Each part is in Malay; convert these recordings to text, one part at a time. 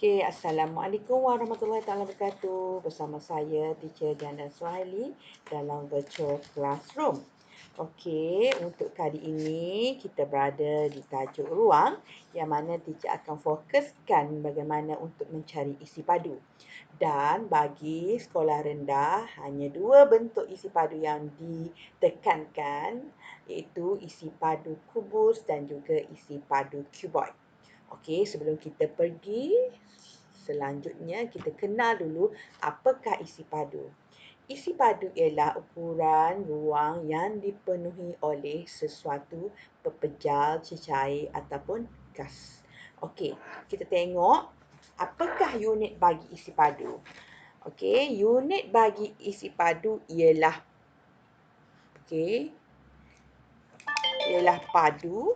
Okey, Assalamualaikum warahmatullahi taala wabarakatuh. Bersama saya, Teacher Jana Suhaili dalam virtual classroom. Okey, untuk kali ini kita berada di tajuk ruang yang mana teacher akan fokuskan bagaimana untuk mencari isi padu. Dan bagi sekolah rendah, hanya dua bentuk isi padu yang ditekankan, iaitu isi padu kubus dan juga isi padu cuboid. Okey, sebelum kita pergi, selanjutnya kita kenal dulu apakah isi padu. Isi padu ialah ukuran ruang yang dipenuhi oleh sesuatu pepejal, cecair ataupun gas. Okey, kita tengok apakah unit bagi isi padu. Okey, unit bagi isi padu ialah padu.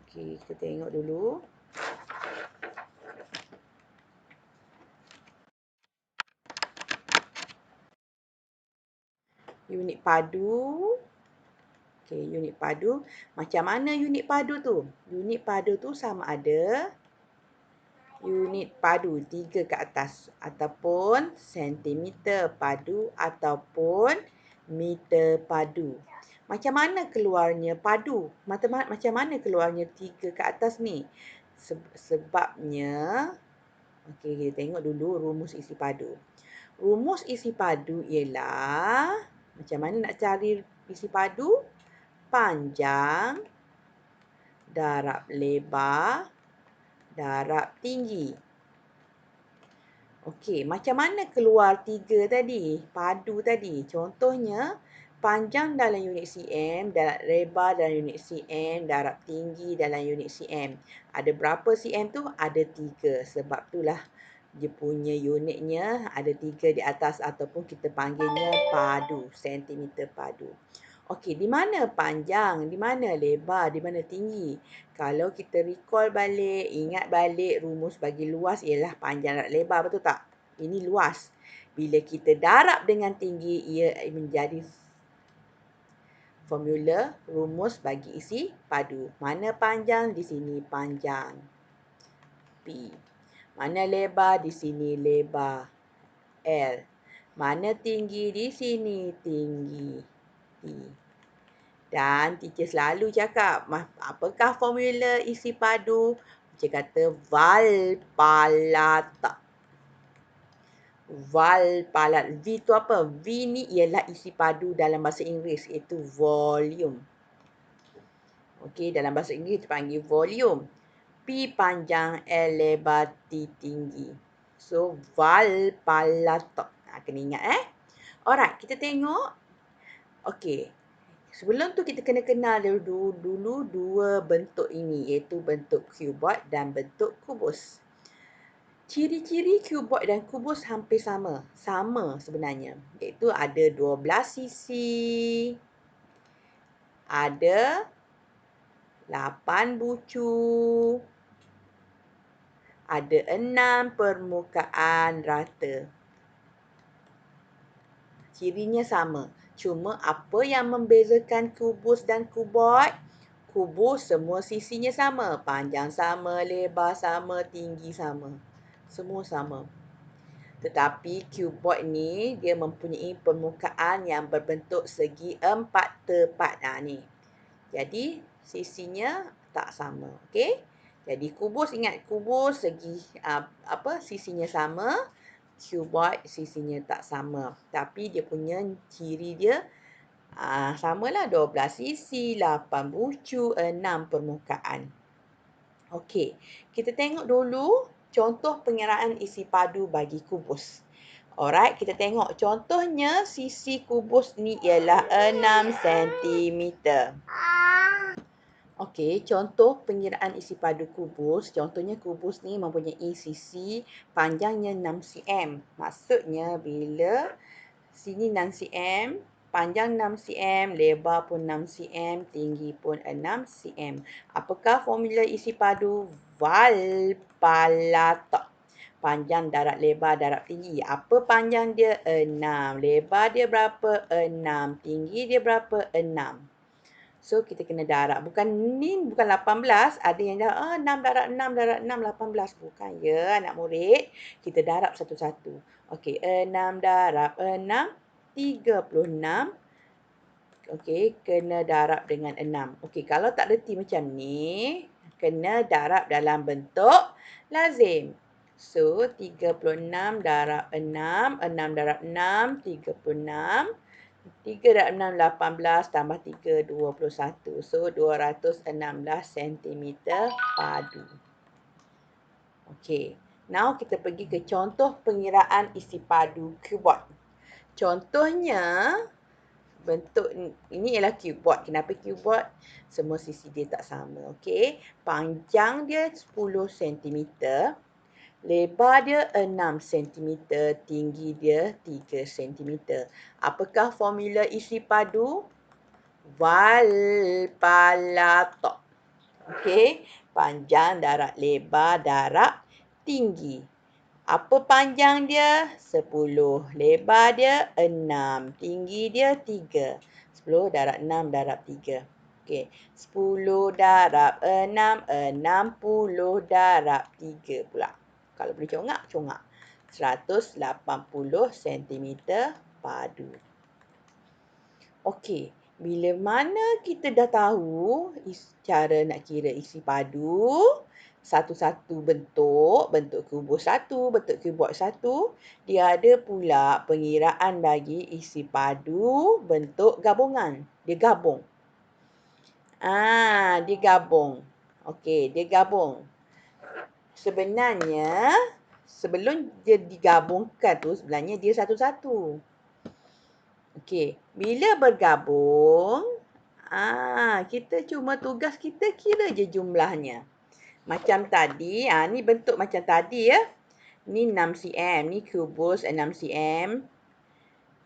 Okey, kita tengok dulu. Unit padu. Okey, unit padu. Macam mana unit padu tu? Unit padu tu sama ada unit padu 3 ke atas ataupun sentimeter padu ataupun meter padu. Macam mana keluarnya padu? Macam mana keluarnya 3 ke atas ni? Sebabnya, okey, kita tengok dulu rumus isi padu. Rumus isi padu ialah, macam mana nak cari isi padu? Panjang darab lebar darab tinggi. Okey, macam mana keluar 3 tadi? Padu tadi. Contohnya, panjang dalam unit cm, darab lebar dalam unit cm, darab tinggi dalam unit cm. Ada berapa cm tu? Ada 3. Sebab itulah dia punya unitnya ada 3 di atas ataupun kita panggilnya padu, sentimeter padu. Okey, di mana panjang, di mana lebar, di mana tinggi? Kalau kita recall balik, ingat balik rumus bagi luas ialah panjang darab lebar, betul tak? Ini luas. Bila kita darab dengan tinggi, ia menjadi formula rumus bagi isi padu. Mana panjang? Di sini panjang. P. Mana lebar? Di sini lebar. L. Mana tinggi? Di sini tinggi. T. Dan teacher selalu cakap, apakah formula isi padu? Teacher kata Valpalata. Valpalat. V tu apa? V ni ialah isi padu dalam bahasa Inggeris, iaitu volume. Okey, dalam bahasa Inggeris dipanggil volume. P panjang, L lebar, T tinggi. So, Valpalata. Kena ingat Alright, kita tengok. Okey. Sebelum tu kita kena kenal dulu dua bentuk ini, iaitu bentuk cuboid dan bentuk kubus. Ciri-ciri cuboid dan kubus hampir sama. Sama sebenarnya. Iaitu ada 12 sisi. Ada 8 bucu. Ada 6 permukaan rata. Cirinya sama. Cuma apa yang membezakan kubus dan kuboid? Kubus semua sisinya sama. Panjang sama, lebar sama, tinggi sama. Semua sama. Tetapi cuboid ni dia mempunyai permukaan yang berbentuk segi empat tepat. Ni. Jadi sisinya tak sama. Okey? Jadi kubus, ingat kubus segi sisinya sama. Cuboid sisinya tak sama. Tapi dia punya ciri dia samalah, 12 sisi, 8 bucu, 6 permukaan. Okey, kita tengok dulu contoh pengiraan isi padu bagi kubus. Alright, kita tengok contohnya sisi kubus ni ialah 6 cm. Okey, contoh pengiraan isi padu kubus. Contohnya kubus ni mempunyai sisi panjangnya 6 cm. Maksudnya bila sini 6 cm, panjang 6 cm, lebar pun 6 cm, tinggi pun 6 cm. Apakah formula isi padu? Valpalata. Panjang darab lebar darab tinggi. Apa panjang dia? 6. Lebar dia berapa? 6. Tinggi dia berapa? 6. So, kita kena darab. Bukan 18. Ada yang dah 6 darab 6 darab 6, 18. Bukan ya, anak murid. Kita darab satu-satu. Okey, 6 darab 6, 36. Okey, kena darab dengan 6. Okey, kalau tak reti macam ni, kena darab dalam bentuk lazim. So, 36 darab 6, 6 darab 6, 36. 3 darab 6, 18 tambah 3, 21. So, 216 cm padu. Okey, now kita pergi ke contoh pengiraan isi padu cuboid. Contohnya, bentuk ini ialah cuboid. Kenapa cuboid? Semua sisi dia tak sama. Okey. Panjang dia 10 cm. Lebar dia 6 cm. Tinggi dia 3 cm. Apakah formula isi padu? Valpalato. Okey. Panjang darab lebar darab tinggi. Apa panjang dia? 10. Lebar dia 6. Tinggi dia 3. 10 darab 6 darab 3. Okey. 10 darab 6, 60 darab 3 pula. Kalau boleh congak, congak. 180 cm padu. Okey. Bila mana kita dah tahu cara nak kira isi padu, satu-satu bentuk kubus satu, bentuk cuboid satu, dia ada pula pengiraan bagi isi padu bentuk gabungan. Dia gabung. Dia gabung. Okey, dia gabung. Sebenarnya, sebelum dia digabungkan tu, sebenarnya dia satu-satu. Okey, bila bergabung, kita cuma tugas kita kira je jumlahnya. Macam tadi, ni bentuk macam tadi ya. Ni 6 cm, ni kubus 6 cm.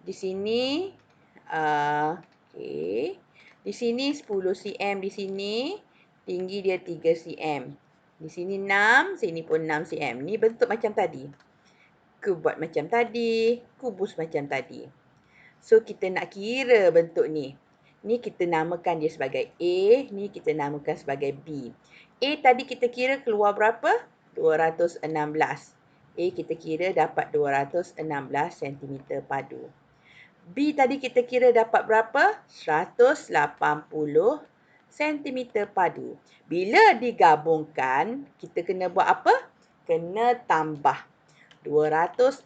Di sini, okey. Di sini 10 cm di sini, tinggi dia 3 cm. Di sini 6, sini pun 6 cm. Ni bentuk macam tadi. Kuboid macam tadi, kubus macam tadi. So, kita nak kira bentuk ni. Ni kita namakan dia sebagai A. Ni kita namakan sebagai B. A tadi kita kira keluar berapa? 216. A kita kira dapat 216 cm padu. B tadi kita kira dapat berapa? 180 cm padu. Bila digabungkan, kita kena buat apa? Kena tambah. 216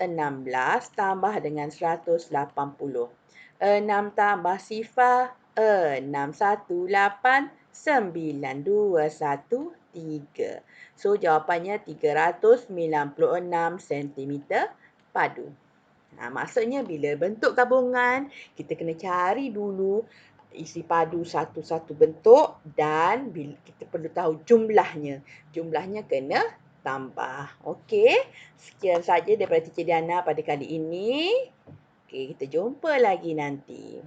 tambah dengan 180. 6 tambah sifar, 618, 9213. So, jawapannya 396 cm padu. Maksudnya bila bentuk gabungan, kita kena cari dulu isi padu satu-satu bentuk dan kita perlu tahu jumlahnya. Jumlahnya kena tambah. Okey, sekian saja daripada Teacher Diana pada kali ini. Okey, kita jumpa lagi nanti.